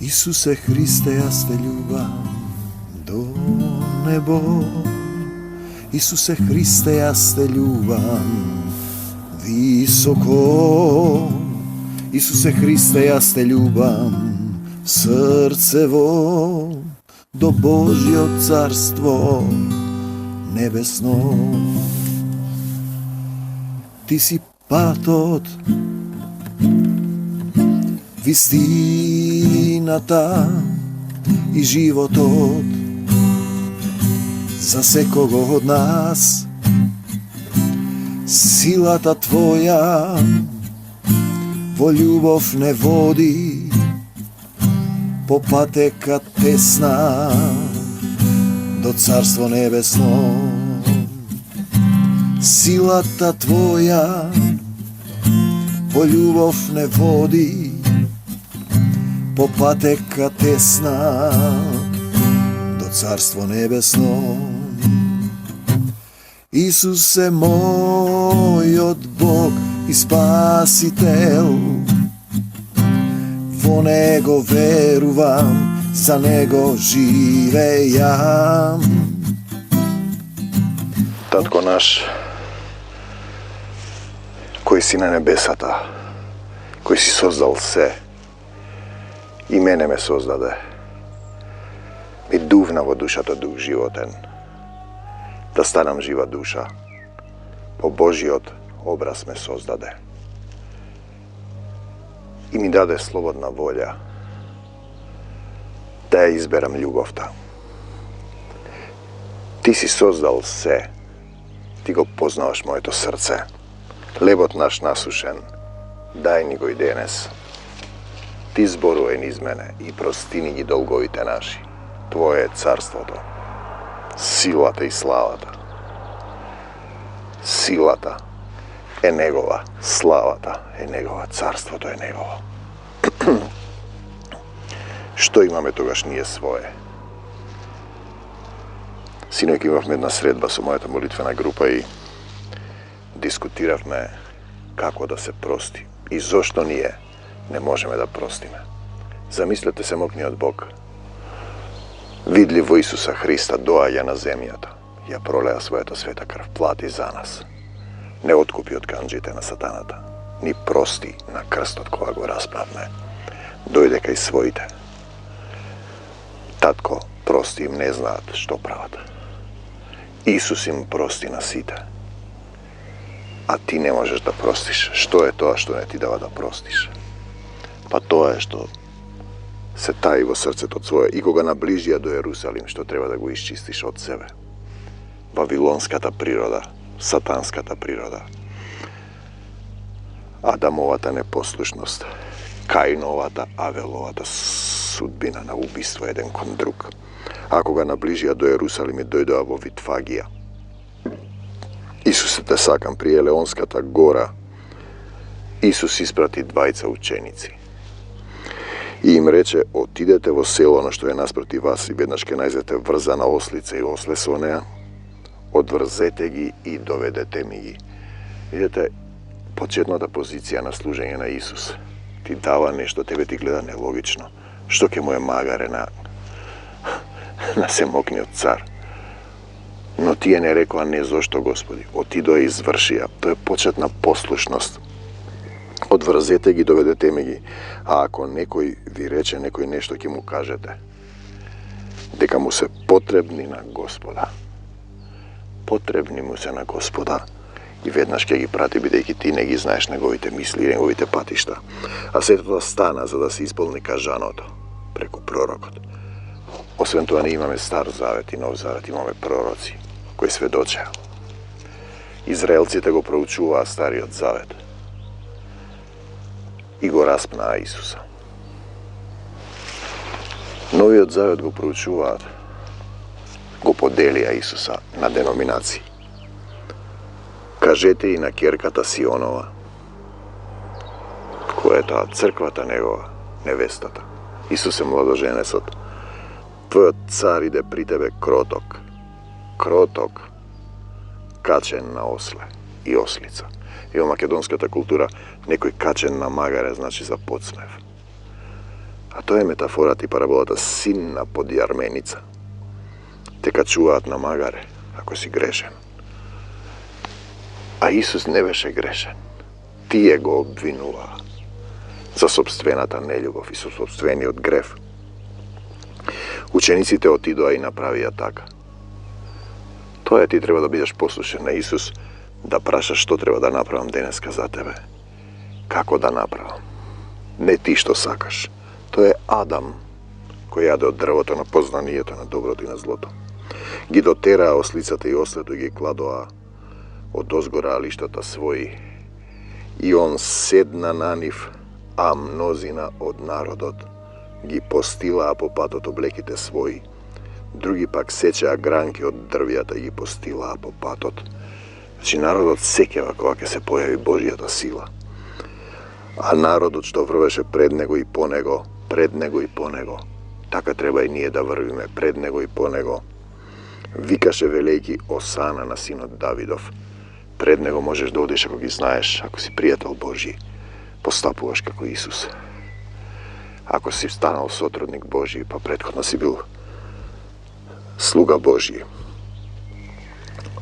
Isuse Hriste, ja ste ljubam do nebo. Isuse Hriste, ja ste ljubam visoko. Isuse Hriste, ja ste ljubam srcevo do Božjo carstvo nebesno. Ti si patot, vistinata i životot za sekogo od nas. Silata tvoja vo ljubov ne vodi, po pateka tesna do carstvo nebesno. Silata tvoja po ljubov ne vodi, po pateka tesna do carstvo nebesno. Isuse moj od Bog i spasitelj, vo Nego veruvam, za Nego žive ja. Tatko naš, koji si na nebesata, koji si sozdal vse, i mene me sozdade. Mi duvnavo dušata duh životen, da stanam živa duša, po Božjot obraz me sozdade. I mi dade slobodna volja, da ja izberam ljubovta. Ti si sozdal vse, ti go poznavaš moje to srce, lebot naš nasušen, daj ni go i denes. Ti zborujen iz mene i prostini gi dolgovite naši, tvoje je carstvo to, silata i slavata. Silata je Negova, slavata je Negova, carstvo to je Negovo. Što imame togaš nije svoje. Sinoć imavme jedna sredba su moja molitvena grupa i diskutiravme kako da se prosti i zašto nije, ne možeme da prostime. Zamislite se mokni od Bog, vidljivo Isusa Hrista doaja na zemljata, ja proleja svojeta sveta krv, plati za nas. Ne otkupi od kanđite na satanata, ni prosti na krst od koga go raspravne. Dojde kaj svojite. Tatko, prosti im ne znat što pravat. Isus im prosti na site. A ti ne možeš da prostiš. Što je to, a što ne ti dava da prostiš? Pa to je što se taji vo srce to svoje i koga nabližija do Jerusalim, što treba da go iščistiš od sebe. Vavilonska ta priroda, satanska ta priroda, Adamova ta neposlušnost, Kainova ta Avelova ta sudbina na ubistvo jedan kon drug. Ako ga nabližija do Jerusalim i dojde avo Vitfagija. Isus te sakam prije Leonska ta gora, Isus isprati dvajca učenici. I im reče, otidete vo selo ono što je nasproti vas i bednaške najzete vrza na oslice i osle soneja, odvrzete gi i dovedete mi gi. Vidite, početnota pozicija na služenje na Isus. Ti dava nešto, tebe ti gleda nelogično. Što ke moje magare na se mokni od car. No ti je ne rekao, a ne zašto Gospodi. Otido je izvršija. To je početna poslušnost. Odvrzete gi, dovedete mi gi. A ako nekoj vi reče, nekoj nešto ki mu kažete, deka mu se potrebni na Gospoda. Potrebni mu se na Gospoda i vednaš ke gi prati, бидејќи ти не ги знаеш неговите мисли и неговите патишта. А светото стана за да се исполни кажаното преку пророкот. Освен тоа не имаме Стар Завет и Нов Завет, имаме пророци кои сведочеа. Израелците го проучуваа Стариот Завет и го распнаа Исуса. Новиот Завет го проучуваат, го поделија Исуса на деноминации. Кажете и на керката Сионова, која е таа црквата негова, невестата. Исусе младоженецот, твојот цар иде при тебе кроток, кроток, качен на осле и ослица. И во македонската култура некој качен на магаре значи за подсмев. A to je metafora i parabolата sinna podjarmenica. Te kad čuvat na magare, ako si grešen. A Isus ne беше грешен. Тие го обвинуваа за собствената нељубов и со собствениот грев. Учениците отидоа и направија така. Тоа е, ти треба да бидеш послушен на Исус, да прашаш што треба да направам денеска за тебе. Како да направам? Не ти што сакаш. Тоа е Адам, кој јаде од дрвото на познанието на доброто и на злото. Ги дотераа ослицата и ослето и ги кладоа од озгора алиштата своји. И он седна на нив, а мнозина од народот ги постилаа по патот облеките своји. Други пак сечеа гранки од дрвјата и ги постилаа по патот. Значи народот сеќава кога ќе се појави Божјата сила. А народот што врвеше пред него и по него, пред него и по него, така треба и ние да врвиме пред него и по него. Викаше велејки Осана на синот Давидов. Пред него можеш да одиш ако ги знаеш, ако си пријател Божји, постапуваш како Исус. Ако си станал сотрудник Божји, па претходно си бил слуга Божји.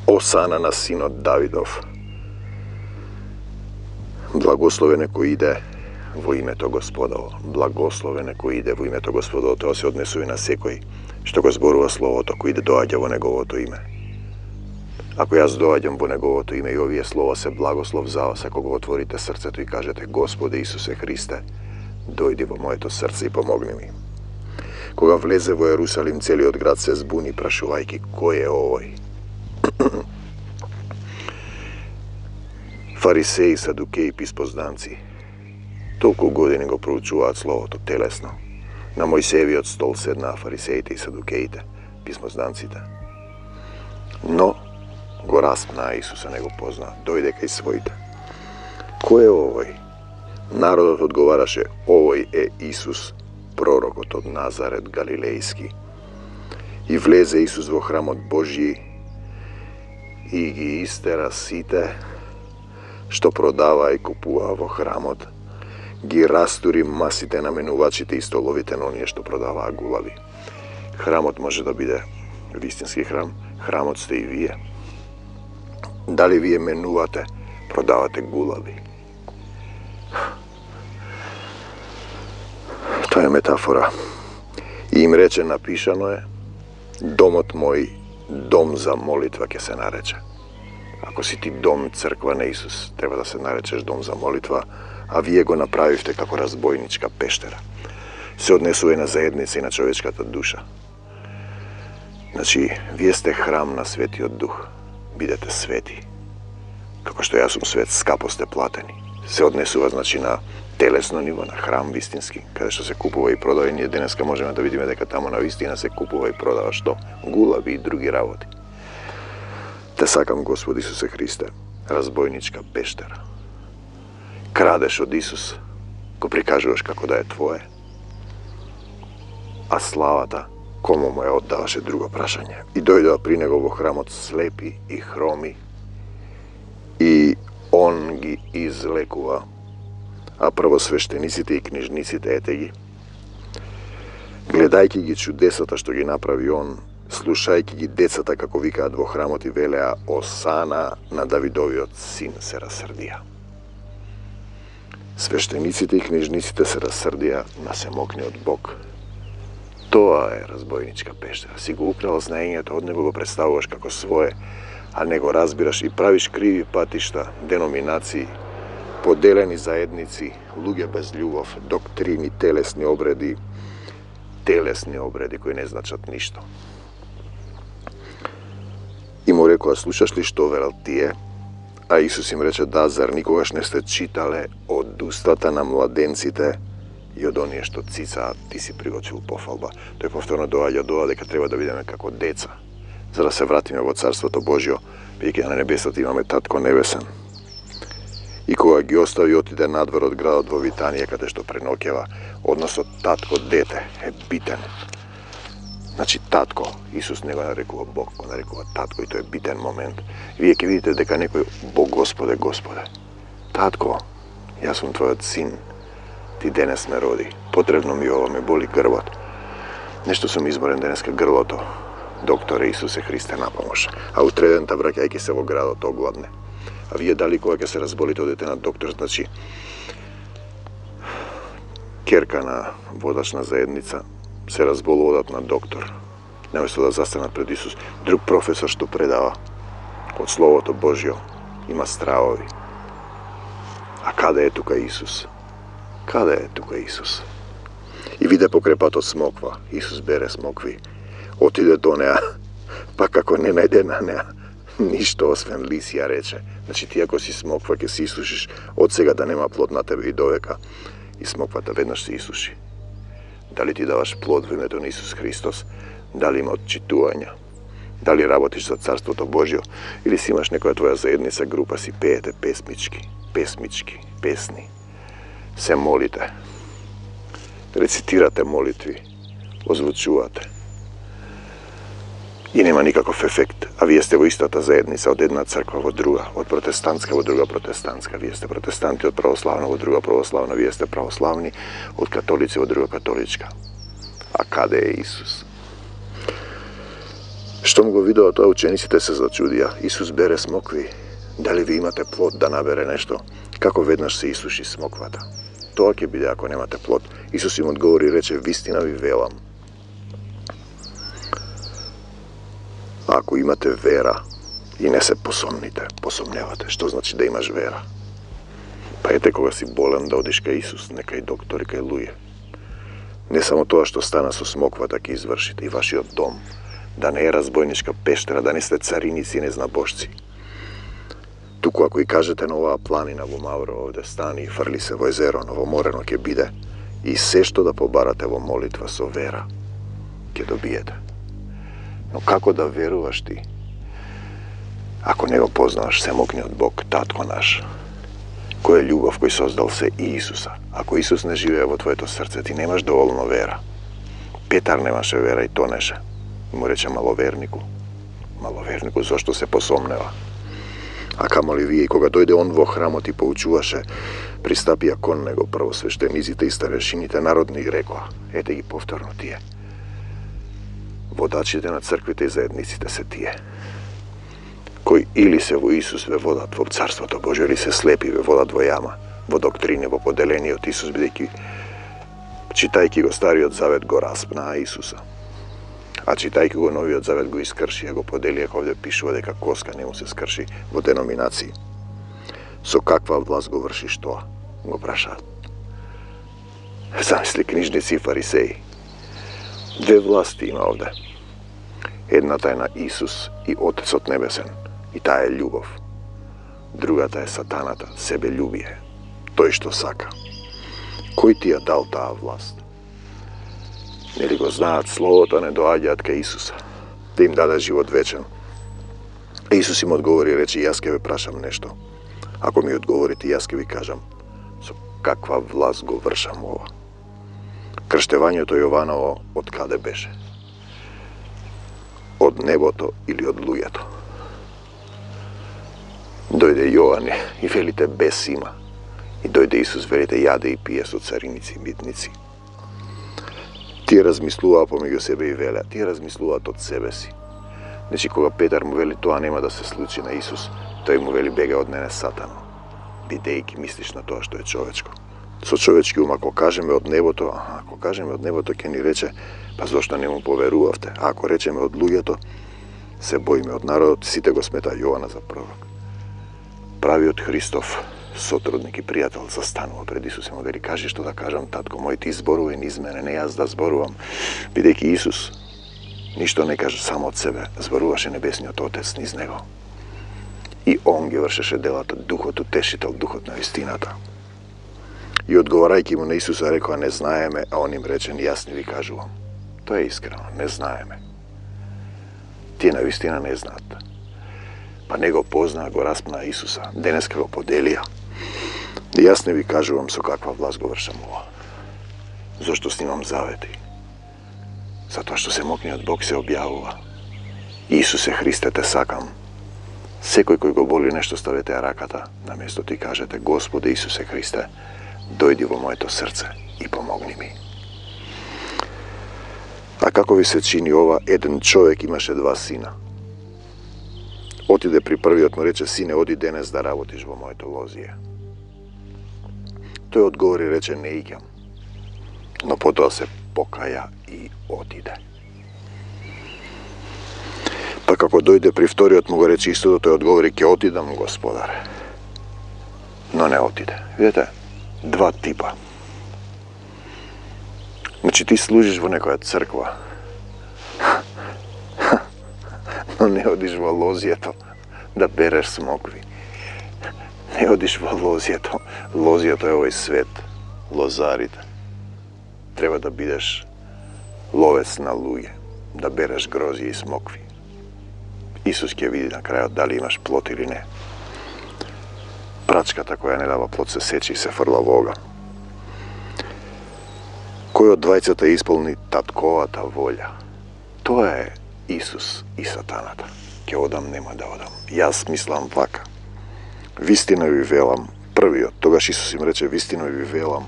Осана на синот Давидов. Благословен е кој иде во името Господово. Благословен е кој иде во името Господово. Тоа се однесува на секој што го зборува Словото, кој иде доаѓа во Неговото име. Ако јас доаѓам во Неговото име и овие слова се благослов за вас, ако го отворите срцето и кажете: Господе Исусе Христе, дојди во моето срце и помогни ми. Кога влезе во Ерусалим, целиот град се збуни, прашувајќи: кој е овој? Фарисеи, садукеи, писпозданци толку години го проучуваат Словото телесно. На Мојсеевиот стол седнаа фарисеите и садукеите, писмозданците. Но го распнаа Исуса, не го познаа, дојде кај своите. Кој е овој? Народот одговараше: овој е Исус, пророкот од Назарет Галилејски. И влезе Исус во храмот Божји и ги истера сите што продаваа и купуваа во храмот. Ги растури масите на менувачите и столовите на оние што продаваа гулави. Храмот може да биде вистински храм, храмот сте и вие. Дали вие менувате, продавате гулави? Тоа е метафора. И им рече, напишано е: домот мој, дом за молитва ќе се нарече. Ако си ти дом, црква на Исус, треба да се наречеш дом за молитва, а вие го направивте како разбойничка пештера. Се однесува и на заедница и на човечката душа. Значи, вие сте храм на Светиот Дух. Бидете свети. Како што јас сум свет, скапо сте платени. Се однесува, значи, на телесно ниво, на храм вистински, каде што се купува и продава, и ние денеска можеме да видиме дека таму на вистина се купува и продава што? Гулави и други работи. Те сакам, Господи Исусе Христе, разбойничка пештера. Крадеш од Исус, го прикажуваш како да е твое, а славата кому му ја оддаваше, друго прашање. И дојдоа при него во храмот слепи и хроми и он ги излекува, а првосвештениците и книжниците, ете ги, гледајќи ги чудесата што ги направи он, слушајќи ги децата како викаат во храмот и велеа: Осана на Давидовиот син, се расрдија. Свештениците и книжниците се расрдија на семокниот Бог. Тоа е разбойничка пештера. Си го украл знаењето од него, го представуваш како свое, а не го разбираш и правиш криви патишта, деноминации, поделени заедници, луѓе без љубов, доктрини, телесни обреди кои не значат ништо. И му рекоа: слушаш ли што велат тие? А Исус им рече: да, зар никогаш не сте читале од устата на младенците и од оние што цицаат, ти си приготвил пофалба. Тој повторно доаѓа до дека треба да бидеме како деца, за да се вратиме во Царството Божјо, бидејќи на небесата имаме Татко Небесен. И кога ги остави, отиде надвор од градот во Витанија, каде што преноќева. Односот татко-дете е битен. Значи татко, Исус не го нарекува Бог, го нарекува татко, и тоа е битен момент. Вие ќе видите дека некој: Бог Господе, Господе, татко, јас сум твојот син, ти денес ме роди. Potrebno mi je ovo, me boli grlot. Nešto som izmoren deneska grloto. Doktore Isuse Hriste, napomoš. A u tredenta brak, ajke se ovo grado to gladne. A vije dali koga se razbolite, odete na doktor, znači kerkana vodačna zajednica se razbolu odat na doktor. Nemojte da zastane pred Isus. Drug profesor što predava od slovoto Božjo ima stravovi. A kada je tuka Isus? Kada je tuka Isus? I vide pokrepat od smokva. Isus bere smokvi. Otide do nea. Pa kako ne najde na nea. Ništo osven lisija reče. Znači ti ako si smokva, ke si isušiš od sega da nema plod na tebe i do veka. I smokvata vednaš se isuši. Da li ti davaš plod u imето на Isus Hristos? Da li ima odčituvanja? Da li rabotiš za carstvo to Božjo? Ili si imaš nekoja tvoja zajednica, grupa si pejete pesmički, pesni. Se molite. Recitirate molitvi. Ozvučuvate. I nema nikakav efekt. A vi jeste vo ista ta zajednica, od jedna crkva od druga, od protestantska od druga protestantska. Vi jeste protestanti od pravoslavna od druga pravoslavna, vi jeste pravoslavni od katolici od druga katolička. A kada je Isus? Što mu go video, to učenici te se začudija. Isus bere smokvi. Da li vi imate plod da nabere nešto? Kako vednaš se isuši smokvata? To ak je bide ako nemate plod. Isus im odgovori i reče, vistina vi velam. Ako imate vera i ne se posomnjavate. Što znači da imaš vera? Pa ete koga si bolan da odiš ka Isus, neka i doktor i kaj luje. Ne samo to što stana su smokvata ki izvršite i vaši od dom. Da ne je razbojnička peštera, da ne ste carinici i neznabošci. Tuku ako i kažete nova planina vo Mavro ovde stani i frli se vo jezero, novo moreno ke bide i sve što da pobarate vo molitva so vera, ke dobijete. No kako da veruvaš ti? Ako ne go poznaš, se mokni od Bog, Tatko naš, ko je ljubav koji sozdal se i Isusa. Ako Isus ne žive vo tvoje to srce, ti nemaš dovoljno vera. Petar nemaše vera i to neše. I mu reče maloverniku, zašto se posomneva? A kamoli vi, koga dojde on vo hramo ti poučuvaše, pristapija kon nego prvosveštenizite i starešinite narodni i rekla, ete gi povtorno tije. Vodačite na crkvite i zajednicite se tije, koji ili se vo Isus ve vodat vo carstvo to Božje, ili se slepi ve vodat vo jama, vo doktrine, vo podelenije od Isus bideki, čitajki go stari od zavet go raspna Isusa. A čitajki go novi od zavet go iskrši, a go podelijek ovdje pišu odeka koska njemu se skrši vo denominaciji. So kakva vlast go vršiš to? Go praša. Zamisli knjižnici i fariseji. Dve vlasti ima ovdje. Jedna ta je na Isus i Otec od nebesen. I ta je ljubav. Druga ta je satanata, sebe ljubije. To je što saka. Koji ti je dal ta vlast? Ne li go znat slovo to ne doađat ka Isusa, da im dade život večan. Isus im odgovori i reče, jaske ve prašam nešto. Ako mi odgovorite, jaske vi kažem, so kakva vlast go vršam ova. Krštevanje to Jovanovo od kade beše? Od neboto ili od lujeto? Dojde Jovan i velite bes ima. I dojde Isus, velite jade i pije su carinici i bitnici. Ti razmislува помеѓу себе и велea, ти размислуваат од себе си. Значи, кога Петар му вели тоа нема да се случи на Исус, тој му вели бега од мене сатано, бидејќи мислиш на тоа што е човечко. Со човечки ум, ако кажеме од небото, ќе ни рече, па зошто не му поверувавте? А ако речеме од луѓето, се боиме од народот, сите го смета Јована за пророк. Правиот Христов сотрудник и пријател застанува пред Исус и му вели, кажи што да кажам, татко мој, ти зборувај низ мене, не јас да зборувам, бидејќи Исус ништо не каже само од себе, зборуваше небесниот Отец низ него. И он ги вршеше делата, духот утешител, духот на вистината. И одговарајќи му на Исуса рекоа, не знаеме, а он им рече, јас не ви кажувам. Тоа е искрено, не знаеме. Тие на вистина не знаат. Па не го познаа, го распна Исуса, денеска го поделија. И јас не ви кажувам со каква власт го вршам ова. Зошто снимам завети? Затоа што се мокниот Бог се објавува. Исусе Христе, те сакам. Секој кој го боли нешто, ставете раката на место и кажете, Господи Исусе Христе, Dojdi во моето срце и помогни ми. А како ви се чини ова? Еден човек имаше два сина. Отиде при првиот, му рече: сине, оди денес да работиш во моето лозие. Тој одговори, рече: не иѓам. Но потоа се покаја и отиде. Па како дојде при вториот, му го рече истото, тој одговори: ќе отидам, господаре. Но не отиде. Видете, два типа. Значи ти служиш во некоја црква, но не одиш во лозието да береш смокви. Не одиш во лозието. Лозието е овој свет, лозарите. Треба да бидеш ловец на луѓе, да береш грозје и смокви. Исус ќе види на крајот дали имаш плод или не. Прачката која не дава плод се сечи и се фрла во оган. Кој од двајцата исполни татковата волја? Тоа е Исус и сатаната. Ќе одам, нема да одам. Јас мислам вака. Вистина ви велам, првиот, тогаш Исус им рече: вистина ви велам.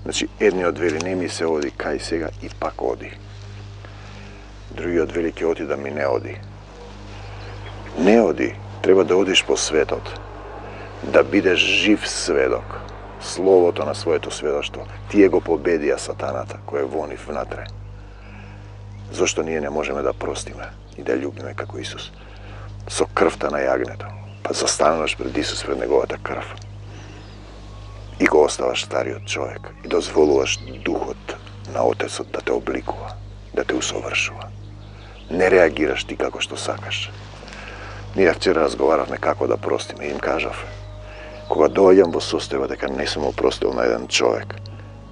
Значи, едниот вели: не ми се оди, кај сега, и пак оди. Другиот вели: ќе отидам и не оди. Не оди, треба да одиш по светот, да бидеш жив сведок. Словото на своето сведоштво. Тие го победија сатаната, кој е во нив внатре. Зошто ние не можеме да простиме и да љубиме како Исус? Со крвта на јагнето. Па застануваш пред Исус, пред неговата крв. И го оставаш стариот човек. И дозволуваш Духот на Отецот да те обликува, да те усовршува. Не реагираш ти како што сакаш. Ние вчера разговаравме како да простиме. Им кажав: кога доаѓам во состојба дека не сум опростил на еден човек,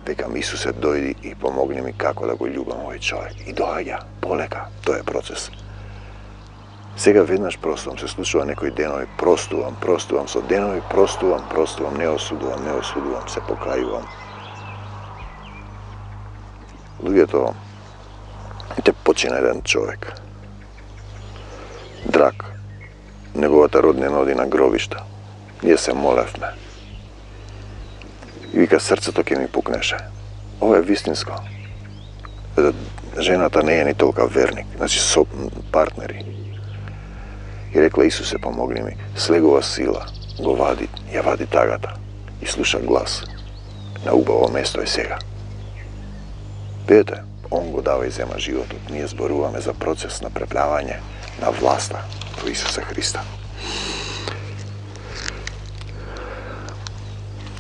викам: Исусе, дојди и помогни ми како да го љубам овој човек. И доаѓа, полека, тоа е процес. Сега веднаш простувам, се случува некои денови, простувам, со денови простувам, не осудувам, се покајувам. Луѓето, те почина еден човек, драг, неговата роднина оди на гробишта. Ние се молевме. И вика: срцето ќе ми пукнеше. Ова е вистинско. Жената не е ни толка верник, значи со партнери. И рекла: Исусе, помогни ми. Слегува сила, го вади, ја вади тагата и слуша глас. На убаво место е сега. Видете, он го дава и зема животот. Ние зборуваме за процес на преплавање на власта во Исуса Христа.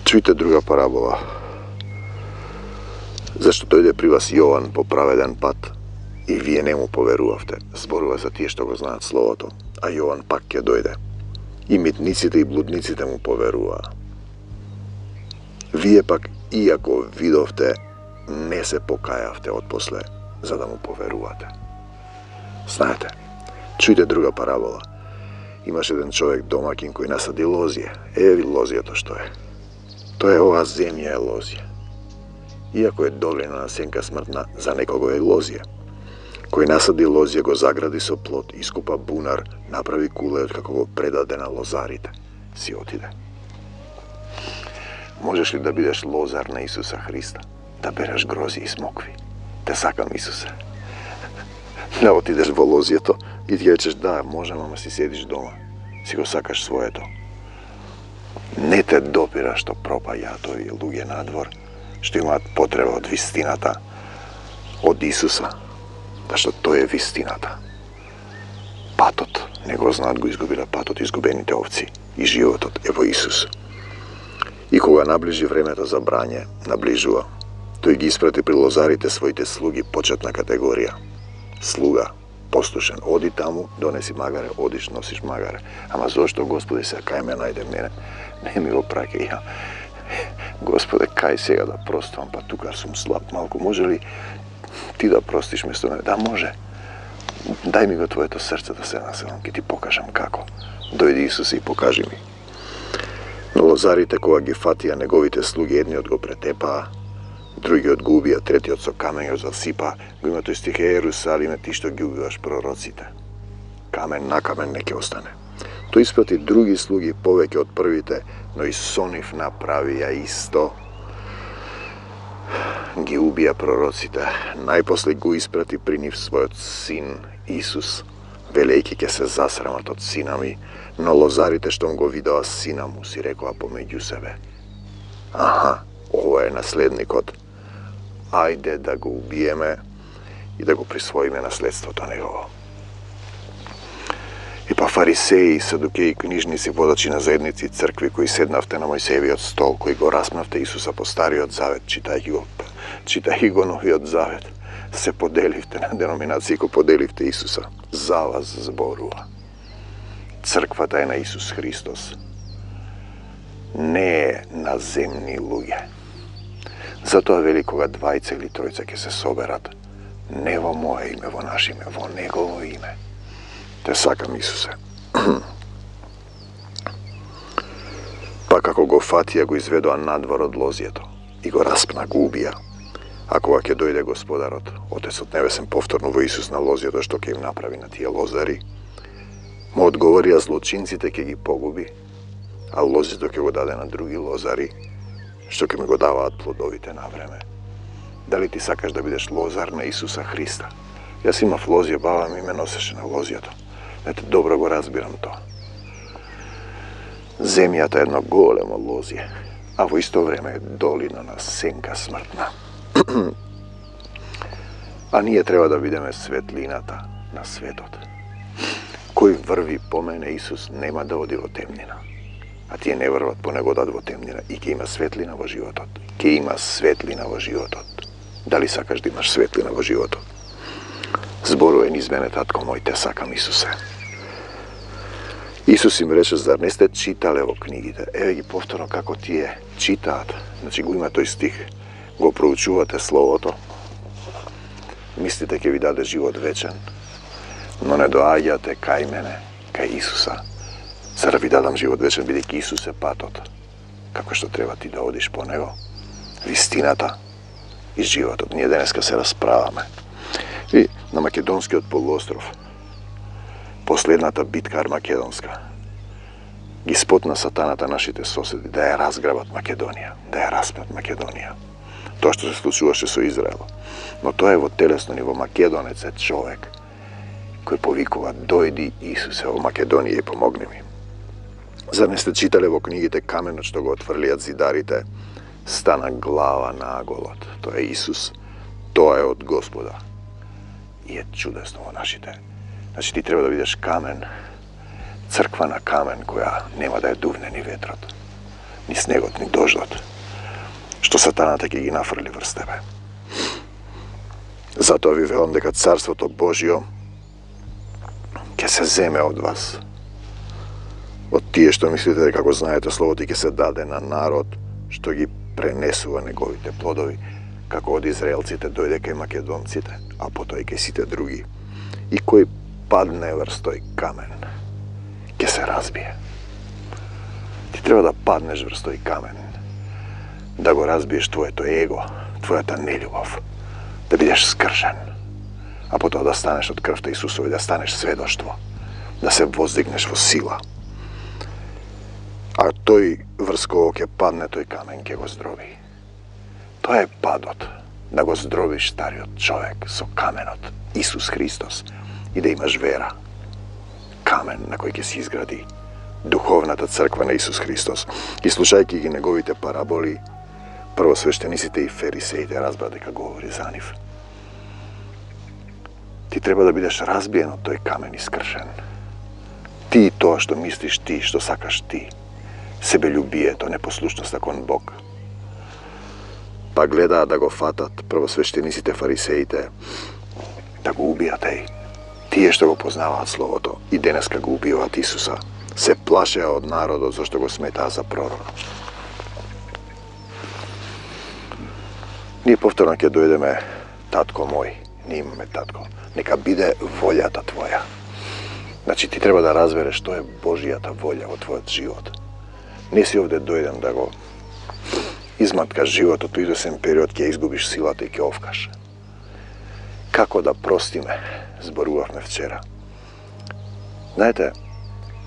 Чујте друга парабола. Зашто дојде при вас Јован по праведен пат и вие не му поверувавте. Зборува за тие што го знаат Словото, а Јован пак ќе дојде. И митниците и блудниците му поверуваа. Вие пак, иако видовте, не се покајавте отпосле, за да му поверувате. Знаете, чујте друга парабола. Имаше еден човек домакин кој насади лозие. Еви лозието што е. Тоа е оваа земја е лозија. Иако е долина на сенка смртна, за некого е лозија. Кој насади лозија, го загради со плот, искупа бунар, направи кулеот како го предаде на лозарите. Си отиде. Можеш ли да бидеш лозар на Исуса Христа? Да береш грози и смокви? Те сакам, Исусе. Не отидеш во лозието и ти речеш: да, можем, ама си седиш дома. Си го сакаш своето. Не те допира што пропаѓаат овие луѓе надвор, што имаат потреба од вистината, од Исуса, зашто тој е вистината. Патот, не го знаат, го изгубиле патот, изгубените овци, и животот е во Исус. И кога наближи времето за брање, наближува, тој ги испрати при лозарите своите слуги, почетна категорија. Слуга, послушен, оди таму, донеси магаре, одиш, носиш магаре. Ама зошто, Господи, сега кај ме најде мене? Не ми го праќа. Ја, Господе, кај сега да простувам, па тука сум слаб малку. Може ли ти да простиш место мене? Да, може. Дај ми го твоето срце да се населам, ќе ти покажам како. Дојди, Исусе, и покажи ми. Но лозарите, кога ги фатија неговите слуги, едниот го претепаа, другиот го убија, третиот со камењот засипа. Го има тој стих: Ерусалиме, ти што ги убиваш пророците. Камен на камен не ќе остане. Тој испрати други слуги повеќе од првите, но и со нив направија исто. Ги убија пророците, најпосле го испрати при нив својот син Исус, велејќи ќе се засрамат од сина ми, но лозарите штом го видоа сина му си рекоа помеѓу себе: аха, ова е наследникот, ајде да го убиеме и да го присвоиме наследството негово. И па фарисеи, садукеи, книжници, водачи на заедници и цркви, кои седнавте на Мојсеевиот стол, кои го распнавте Исуса по Стариот Завет, читајќи го Новиот Завет, се поделивте на деноминации кои поделивте Исуса. За вас зборува. Црквата е на Исус Христос. Не е на земни луѓе. Затоа вели кога двајца или тројца ќе се соберат, не во мое име, во наше име, во Негово име. Те сакам Исусе. Па како го фатија, го изведоа надвор од лозјето и го распна, го убија. А кога ќе дојде Господарот, Отецот Небесен, повторно во Исус на лозјето, што ќе им направи на тие лозари, му одговорија злочинците ќе ги погуби, а лозјето ќе го даде на други лозари, што ќе ми го даваат плодовите на време. Дали ти сакаш да бидеш лозар на Исуса Христа? Јас имав лозје, баба ми ме носеше на лозјето. Ете, добро го разбирам тоа. Земјата е едно големо лозје, а во исто време е долина на сенка смртна. А ние треба да бидеме светлината на светот. Кој врви по мене, Исус, нема да оди во темнина. А тие не врват по него, одат во темнина. И ќе има светлина во животот. Ќе има светлина во животот. Дали сакаш да имаш светлина во животот? Зборува низ мене, татко мој, те сакам Исусе. Исус им рече: зар не сте читале во книгите? Еве ги повторно како тие читаат. Значи го има тој стих. Го проучувате Словото, мислите ќе ви даде живот вечен, но не доаѓате кај мене, кај Исуса. За да ви дадам живот вечен, бидејќи Исус е патот, како што треба ти да одиш по него, вистината и животот. Ние денеска се расправаме. И на Македонскиот полуостров, последната битка Армагедонска, ги спотна сатаната нашите соседи да ја разграбат Македонија, да ја распнат Македонија. Тоа што се случуваше со Израел. Но тоа е во телесно ниво. Македонец е човек кој повикува: дојди Исусе во Македонија и помогни ми. Зар не сте читале во книгите каменот што го отфрлиат зидарите стана глава на аголот? Тоа е Исус. Тоа е од Господа. И е чудесно во нашите. Значи ти треба да видиш камен, црква на камен која нема да ја дувне ни ветрот, ни снегот, ни дождот, што сатаната ќе ги нафрли врз тебе. Затоа ви велам дека Царството Божјо ќе се земе од вас. Од тие што мислите дека го знаете Словото, ќе се даде на народ што ги пренесува неговите плодови, како од израелците дојде кај македонците, а потоа и кај сите други. И кој падне врз тој камен, ќе се разбие. Ти треба да паднеш врз тој камен, да го разбиеш твоето его, твојата нељубов, да бидеш скршен, а потоа да станеш од крвта Исусова и да станеш сведоштво, да се воздигнеш во сила. А тој врз кого ќе падне тој камен ќе го здроби. Тоа е падот, да го здробиш стариот човек со каменот, Исус Христос, и да имаш вера. Камен на кој ќе се изгради духовната црква на Исус Христос. И слушајќи ги неговите параболи, првосвештениците и фарисеите разбра дека говори за нив. Ти треба да бидеш разбиен од тој камен и скршен. Ти и тоа што мислиш ти, што сакаш ти, себелюбието, непослушноста кон Бог. Па гледаа да го фатат првосвештениците, фарисеите, да го убијат еј. Тие што го познаваат Словото и денеска го убиваат Исуса, се плашеа од народот зашто го сметаа за пророк. Ние повторно ќе дојдеме: татко мој, ние имаме татко, нека биде волјата твоја. Значи ти треба да разбереш што е Божјата волја во твојот живот. Не си овде дојден да го изматкаш животот, во извесен период ќе изгубиш силата и ќе овкаш. Како да простиме, зборувавме вчера. Знаете,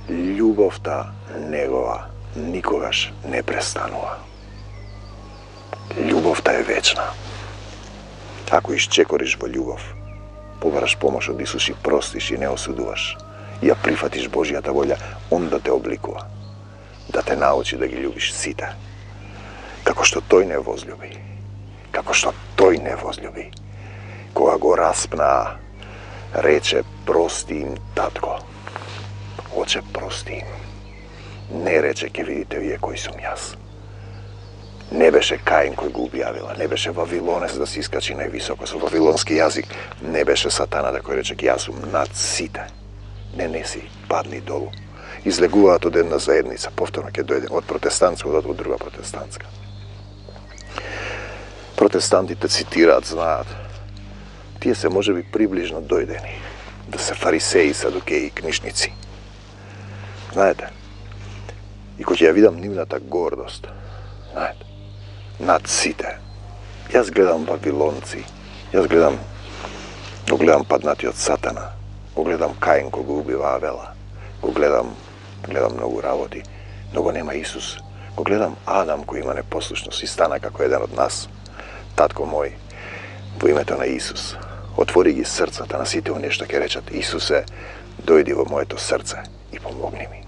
љубовта негова никогаш не престанува. Љубовта е вечна. Ако исчекориш во љубов, побараш помош од Исус и простиш и не осудуваш, и ја прифатиш Божијата волја, Он да те обликува, да те научи да ги љубиш сите, како што Тој не возлюби, како што Тој не возлюби. Кога го распна, рече прости им, татко. Оче, прости им. Не рече, ке видите вие кој сум јас. Не беше Каин кој го објавила, не беше Вавилонец да се искачи највисоко со вавилонски јазик, не беше Сатаната кој рече ке јас сум над сите. Не си, падни долу. Излегуваат од една заедница, повторно ќе дојде од протестантска од друга протестантска. Протестантите цитираат, знаат, тие се можеби приближно дојдени да се фарисеи, садукеи и книжници. Знаете, и кој ќе ја видам нивната гордост, знаете, над сите. Јас гледам вавилонци, го гледам паднатиот Сатана, го гледам Каин кој го убива Авела, го гледам многу работи, но го нема Исус. Го гледам Адам кој има непослушност и стана како еден од нас. Татко мој, во името на Исус, отвори ги срцата на сите оние што ќе речат: Исусе, дојди во моето срце и помогни ми.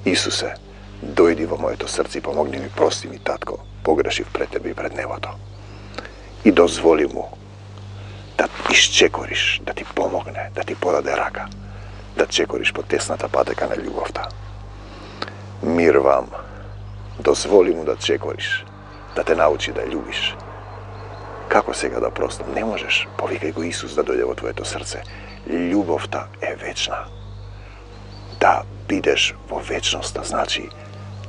Исусе, дојди во моето срце и помогни ми, прости ми, татко, погрешив пред тебе и пред небото. И дозволи му да исчекориш, да ти помогне, да ти подаде рака, да чекориш по тесната патека на љубовта. Мир вам, дозволи му да чекориш, да те научи да љубиш. Како сега да простам? Не можеш. Повикај го Исус да дојде во твоето срце. Љубовта е вечна. Да бидеш во вечноста значи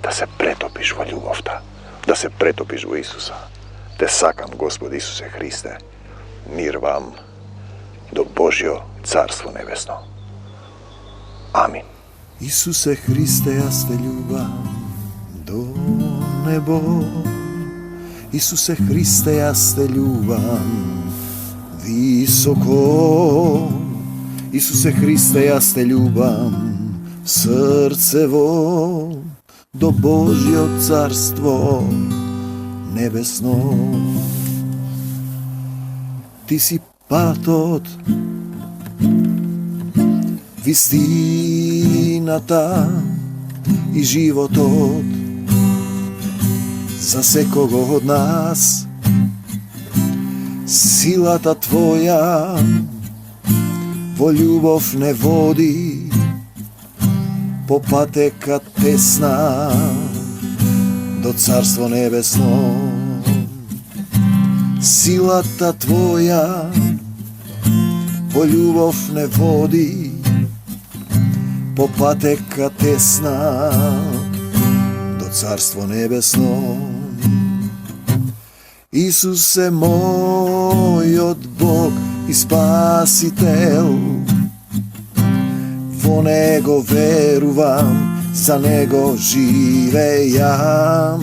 да се претопиш во љубовта, да се претопиш во Исуса. Те сакам, Господи Исусе Христе, мир вам до Божјо Царство Небесно. Амин. Исусе Христе, јас те љубам до небо. Исусе Христе, јас те љубам високо. Исусе Христе, јас те љубам срцево до Божјо Царство Небесно. Ти си патот, вистината и животот за секого од нас. Силата Твоја во љубов не води по патека тесна до Царство Небесно. Силата Твоја во љубов не води по патека тесна до Царство Небесно. Исусе мојот Бог и Спасител, во Него верувам, за Него живејам.